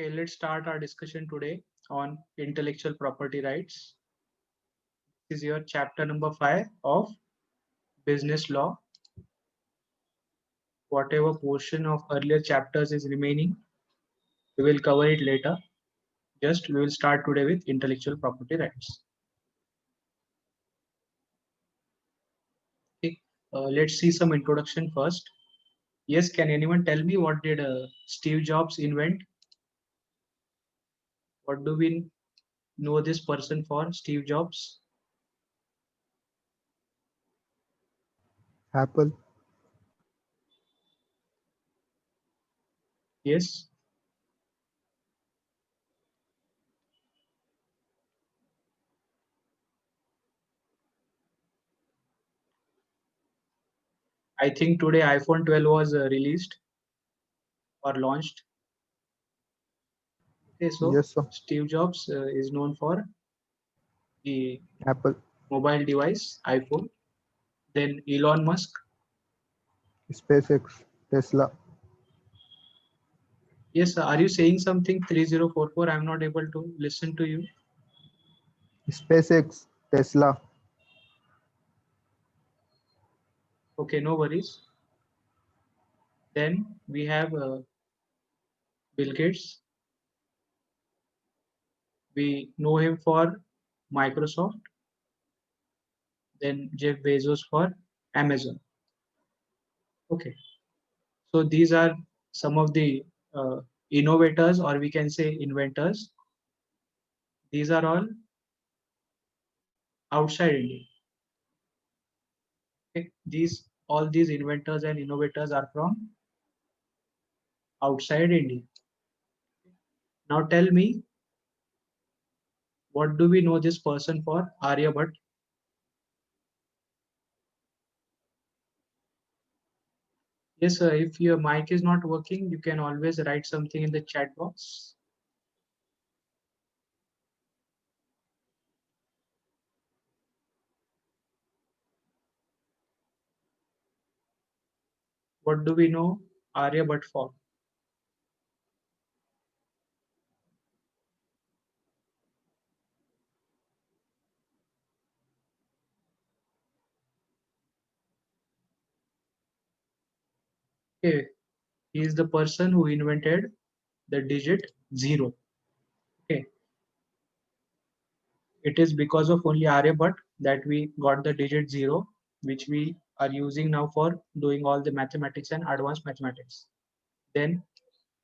Okay, let's start our discussion today on intellectual property rights. This is your chapter number 5 of business law. Whatever portion of earlier chapters is remaining, we will cover it later. Just we will start today with intellectual property rights. Okay, let's see some introduction first. Yes, can anyone tell me what did Steve Jobs invent? What do we know this person for, Steve Jobs? Apple. Yes, I think today iPhone 12 was released or launched. Okay, so Yes, sir. Steve Jobs is known for the Apple. mobile device iPhone. Then Elon Musk. SpaceX. Tesla. Yes, are you saying something 3044? I'm not able to listen to you. SpaceX. Tesla. Okay, no worries. Then we have Bill Gates. We know him for Microsoft. Then Jeff Bezos for Amazon. Okay, so these are some of the innovators, or we can say inventors. These are all outside India. Okay, these all these inventors and innovators are from outside India. Now tell me, what do we know this person for? Aryabhat. Yes, sir. If your mic is not working, you can always write something in the chat box. What do we know Aryabhat for? Okay, he is the person who invented the digit zero. Okay, it is because of only Aryabhat that we got the digit zero, which we are using now for doing all the mathematics and advanced mathematics. Then,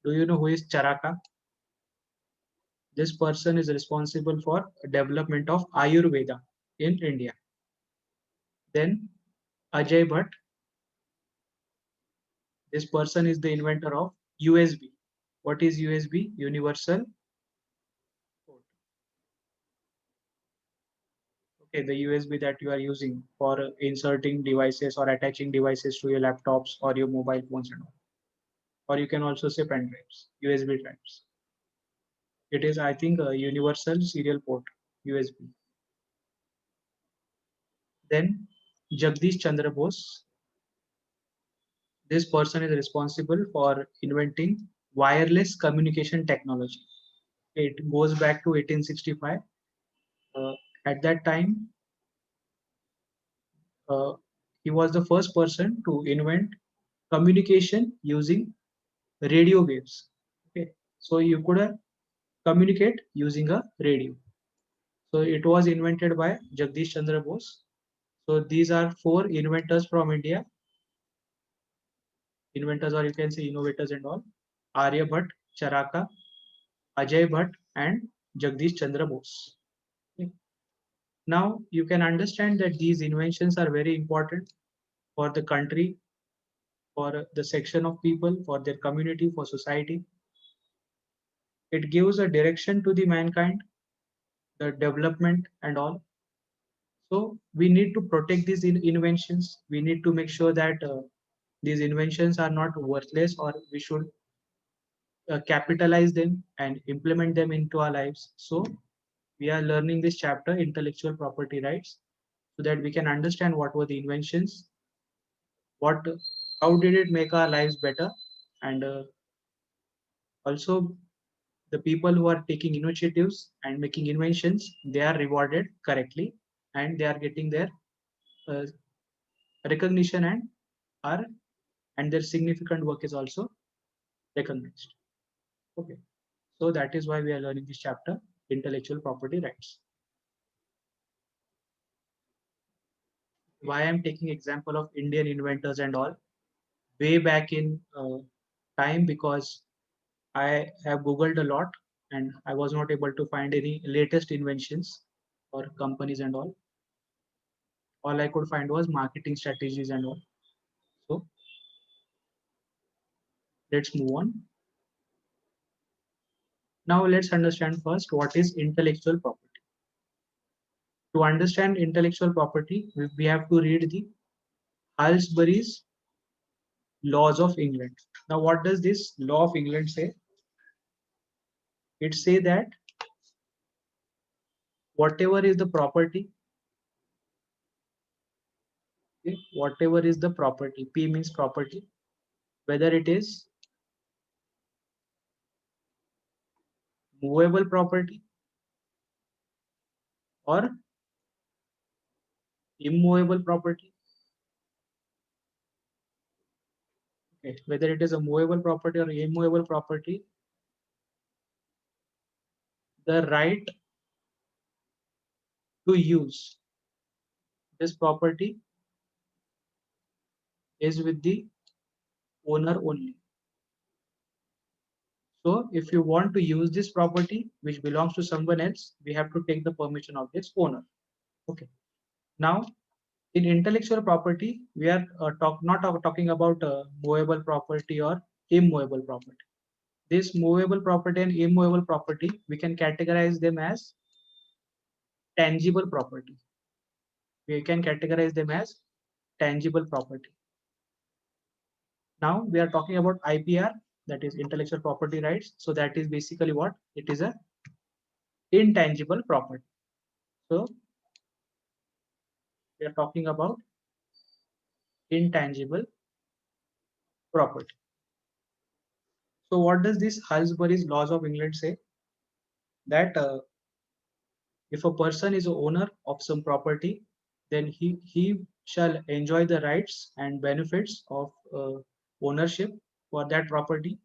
do you know who is Charaka? This person is responsible for development of Ayurveda in India. Then Ajay Bhatt, this person is the inventor of USB. What is USB? Universal Port. Okay, the USB that you are using for inserting devices or attaching devices to your laptops or your mobile phones and all. Or you can also say pen drives, USB drives. It is, I think, a universal serial port, USB. Then Jagdish Chandra Bose, this person is responsible for inventing wireless communication technology. It goes back to 1865. Uh, at that time, uh, he was the first person to invent communication using radio waves. Okay, so you could communicate using a radio. So it was invented by Jagdish Chandra Bose. So these are four inventors from India, inventors or you can say innovators and all: Arya Bhatt, Charaka, Ajay Bhatt, and Jagdish Chandra Bose. Okay. Now you can understand that these inventions are very important for the country, for the section of people, for their community, for society. It gives a direction to the mankind, the development and all. So we need to protect these inventions. We need to make sure that these inventions are not worthless, or we should capitalize them and implement them into our lives. So we are learning this chapter, intellectual property rights, so that we can understand what were the inventions, what, how did it make our lives better, and also the people who are taking initiatives and making inventions, they are rewarded correctly, and they are getting their uh, recognition, are and their significant work is also recognized. Okay, so that is why we are learning this chapter, intellectual property rights. Why I'm taking example of Indian inventors and all way back in time, because I have googled a lot and I was not able to find any latest inventions or companies and all. All I could find was marketing strategies and all. So let's move on. Now let's understand first what is intellectual property. To understand intellectual property, we have to read the Halsbury's Laws of England. Now, what does this Law of England say? It say that whatever is the property, okay, whatever is the property, P means property, whether it is movable property or immovable property, okay, whether it is a movable property or immovable property, the right to use this property is with the owner only. So if you want to use this property which belongs to someone else, we have to take the permission of this owner. Okay. Now, in intellectual property, we are talking about movable property or immovable property. This movable property and immovable property, we can categorize them as tangible property. We can categorize them as tangible property. Now we are talking about IPR, that is intellectual property rights. So that is basically what it is, a intangible property. So we are talking about intangible property. So what does this Halsbury's Laws of England say? That if a person is a owner of some property, then he shall enjoy the rights and benefits of ownership for that property.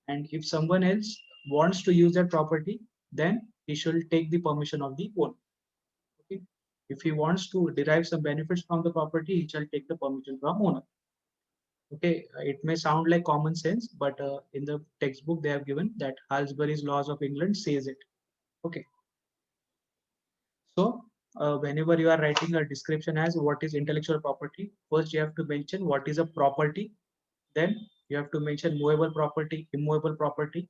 And if someone else wants to use that property, then he should take the permission of the owner. Okay. If he wants to derive some benefits from the property, he shall take the permission from owner. Okay, it may sound like common sense, but in the textbook they have given that Halsbury's Laws of England says it. Okay. So whenever you are writing a description as what is intellectual property, first you have to mention what is a property, then you have to mention movable property, immovable property,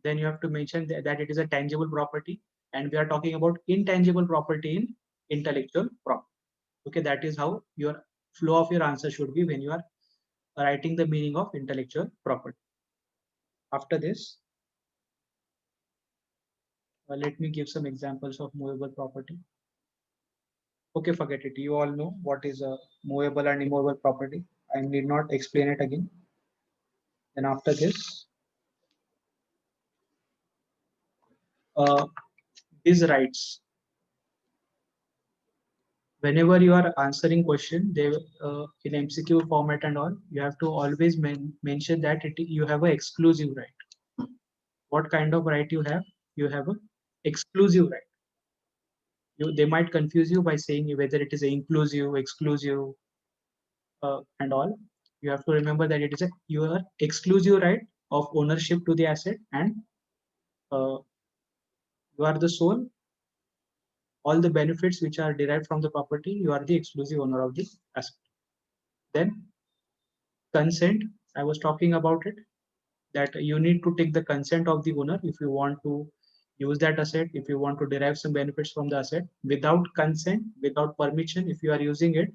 then you have to mention that it is a tangible property, and we are talking about intangible property in intellectual property. Okay, that is how your flow of your answer should be when you are writing the meaning of intellectual property. After this, let me give some examples of movable property. Okay, forget it. You all know what is a movable and immovable property. I need not explain it again. Then after this, uh, these rights. Whenever you are answering question, they in MCQ format and all, you have to always mention that you have an exclusive right. What kind of right you have? You have an exclusive right. They might confuse you by saying whether it is inclusive, exclusive, and all. You have to remember that it is your exclusive right of ownership to the asset, and uh, you are the sole. All the benefits which are derived from the property, you are the exclusive owner of the asset. Then consent, I was talking about it, that you need to take the consent of the owner if you want to use that asset, if you want to derive some benefits from the asset. Without consent, without permission, if you are using it,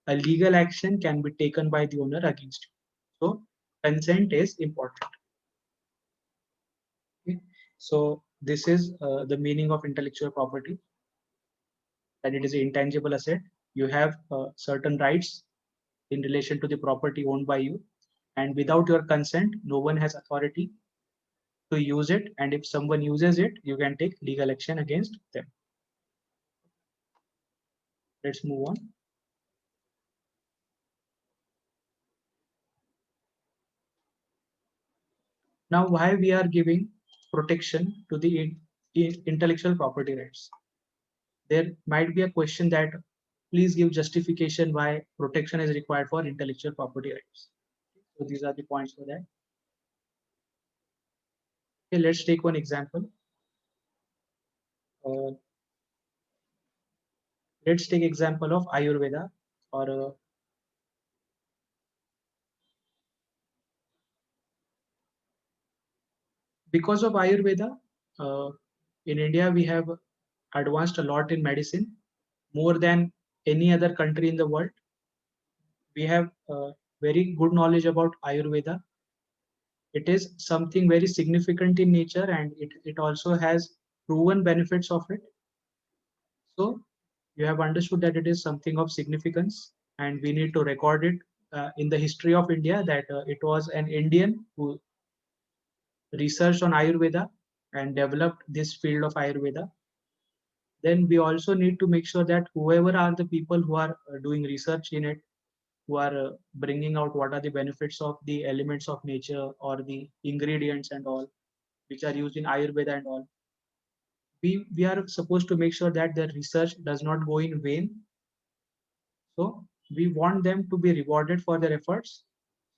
a legal action can be taken by the owner against you. So consent is important. Okay. So this is the meaning of intellectual property, that it is an intangible asset. You have certain rights in relation to the property owned by you, and without your consent, no one has authority to use it, and if someone uses it, you can take legal action against them. Let's move on. Now, why we are giving protection to the intellectual property rights? There might be a question that please give justification why protection is required for intellectual property rights. So these are the points for that. Okay, let's take one example. Uh, let's take example of Ayurveda or because of Ayurveda, in India we have advanced a lot in medicine, more than any other country in the world. We have very good knowledge about Ayurveda. It is something very significant in nature, and it also has proven benefits of it. So you have understood that it is something of significance, and we need to record it in the history of India that it was an Indian who researched on Ayurveda and developed this field of Ayurveda. Then we also need to make sure that whoever are the people who are doing research in it, who are bringing out what are the benefits of the elements of nature or the ingredients and all, which are used in Ayurveda and all, we are supposed to make sure that the research does not go in vain. So we want them to be rewarded for their efforts.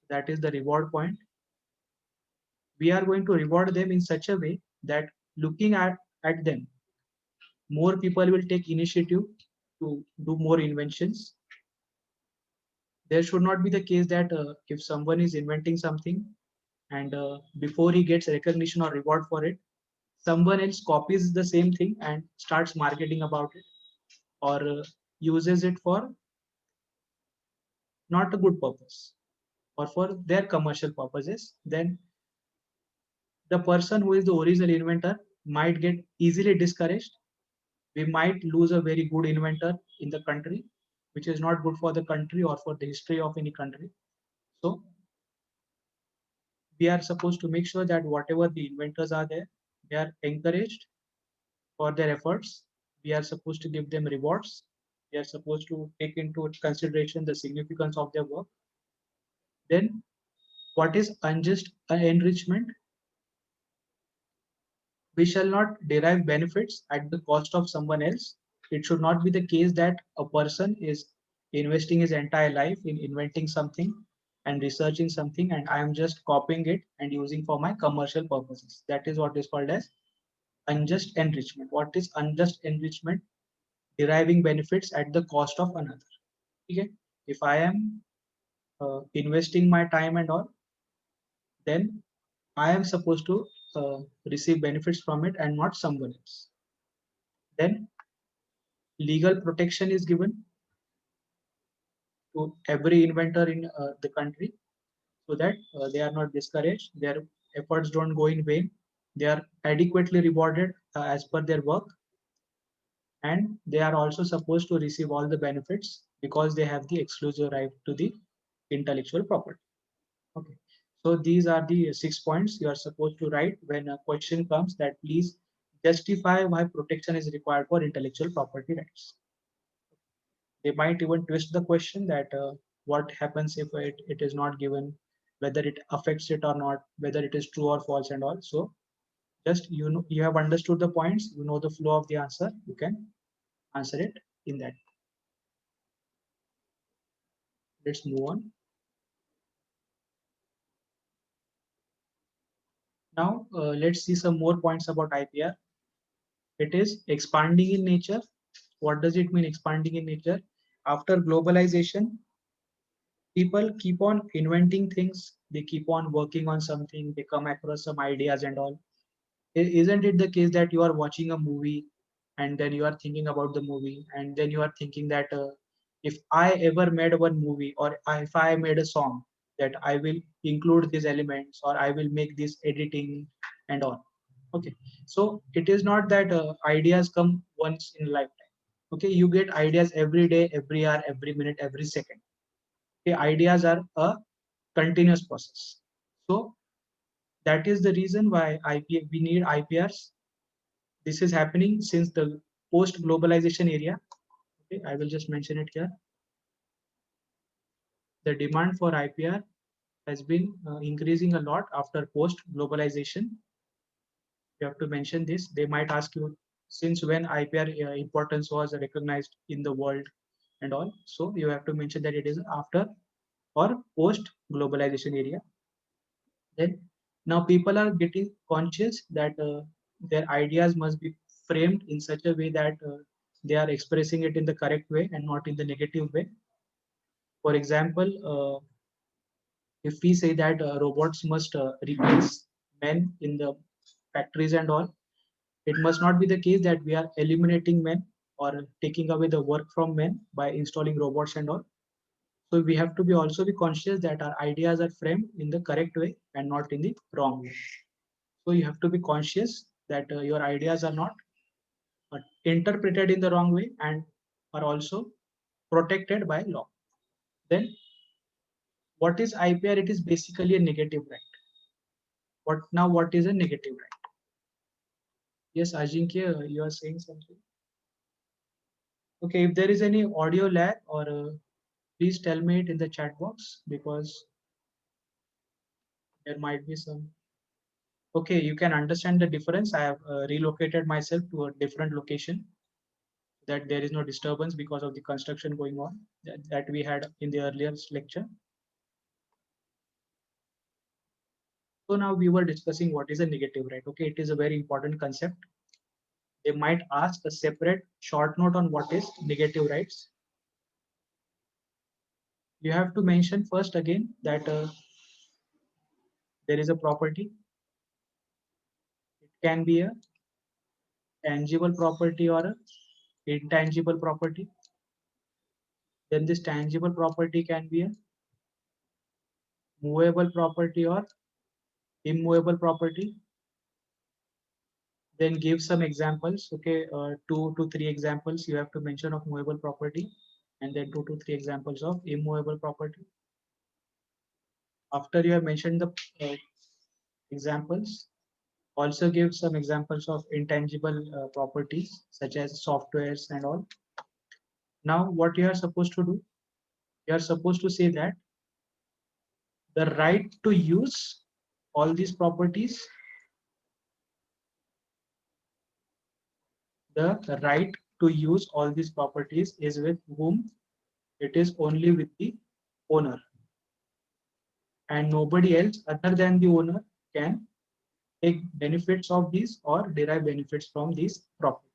That is the reward point. We are going to reward them in such a way that looking at them, more people will take initiative to do more inventions. There should not be the case that if someone is inventing something and before he gets recognition or reward for it, someone else copies the same thing and starts marketing about it, or uses it for not a good purpose or for their commercial purposes. Then the person who is the original inventor might get easily discouraged. We might lose a very good inventor in the country, which is not good for the country or for the history of any country. So we are supposed to make sure that whatever the inventors are there, they are encouraged for their efforts. We are supposed to give them rewards. We are supposed to take into consideration the significance of their work. Then, what is unjust enrichment? We shall not derive benefits at the cost of someone else. It should not be the case that a person is investing his entire life in inventing something and researching something, and I am just copying it and using for my commercial purposes. That is what is called as unjust enrichment. What is unjust enrichment? Deriving benefits at the cost of another. Okay? If I am investing my time and all, then I am supposed to receive benefits from it and not someone else. Then legal protection is given to every inventor in the country so that they are not discouraged, their efforts don't go in vain, they are adequately rewarded as per their work, and they are also supposed to receive all the benefits because they have the exclusive right to the intellectual property. Okay. So these are the 6 points you are supposed to write when a question comes that please justify why protection is required for intellectual property rights. They might even twist the question that what happens if it is not given, whether it affects it or not, whether it is true or false and all. So just you know you have understood the points, you know the flow of the answer, you can answer it in that. Let's move on. Now let's see some more points about IPR. It is expanding in nature. What does it mean expanding in nature? After globalization, people keep on inventing things, they keep on working on something, they come across some ideas and all. Isn't it the case that you are watching a movie and then you are thinking about the movie and then you are thinking that if I ever made one movie or if I made a song, that I will include these elements or I will make this editing and all. Okay, so it is not that ideas come once in a lifetime. Okay, you get ideas every day, every hour, every minute, every second. Okay, ideas are a continuous process. So That is the reason why we need IPRs. This is happening since the post-globalization area. Okay, I will just mention it here. The demand for IPR has been increasing a lot after post-globalization. You have to mention this. They might ask you since when IPR importance was recognized in the world and all. So you have to mention that it is after or post-globalization area. Then now people are getting conscious that their ideas must be framed in such a way that they are expressing it in the correct way and not in the negative way. For example, if we say that robots must replace men in the factories and all, it must not be the case that we are eliminating men or taking away the work from men by installing robots and all. So we have to be also be conscious that our ideas are framed in the correct way and not in the wrong way. So you have to be conscious that your ideas are not interpreted in the wrong way and are also protected by law. Then what is IPR? It is basically a negative right. What is a negative right? Yes, Ajinkya, you are saying something. Okay, if there is any audio lag or please tell me it in the chat box because there might be some. Okay, you can understand the difference. I have relocated myself to a different location that there is no disturbance because of the construction going on that we had in the earlier lecture. So now we were discussing what is a negative right. Okay, it is a very important concept. They might ask a separate short note on what is negative rights. You have to mention first again that there is a property. It can be a tangible property or a intangible property. Then this tangible property can be a movable property or immovable property. Then give some examples. Okay, 2 to 3 examples you have to mention of movable property, and then 2 to 3 examples of immovable property. After you have mentioned the examples, also give some examples of intangible properties such as softwares and all. Now what you are supposed to do, you are supposed to say that the right to use all these properties, the right to use all these properties is with whom? It is only with the owner, and nobody else other than the owner can take benefits of these or derive benefits from these properties.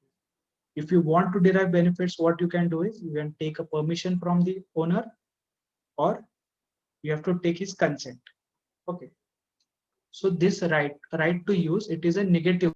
If you want to derive benefits, what you can do is you can take a permission from the owner or you have to take his consent. Okay. So this right to use, it is a negative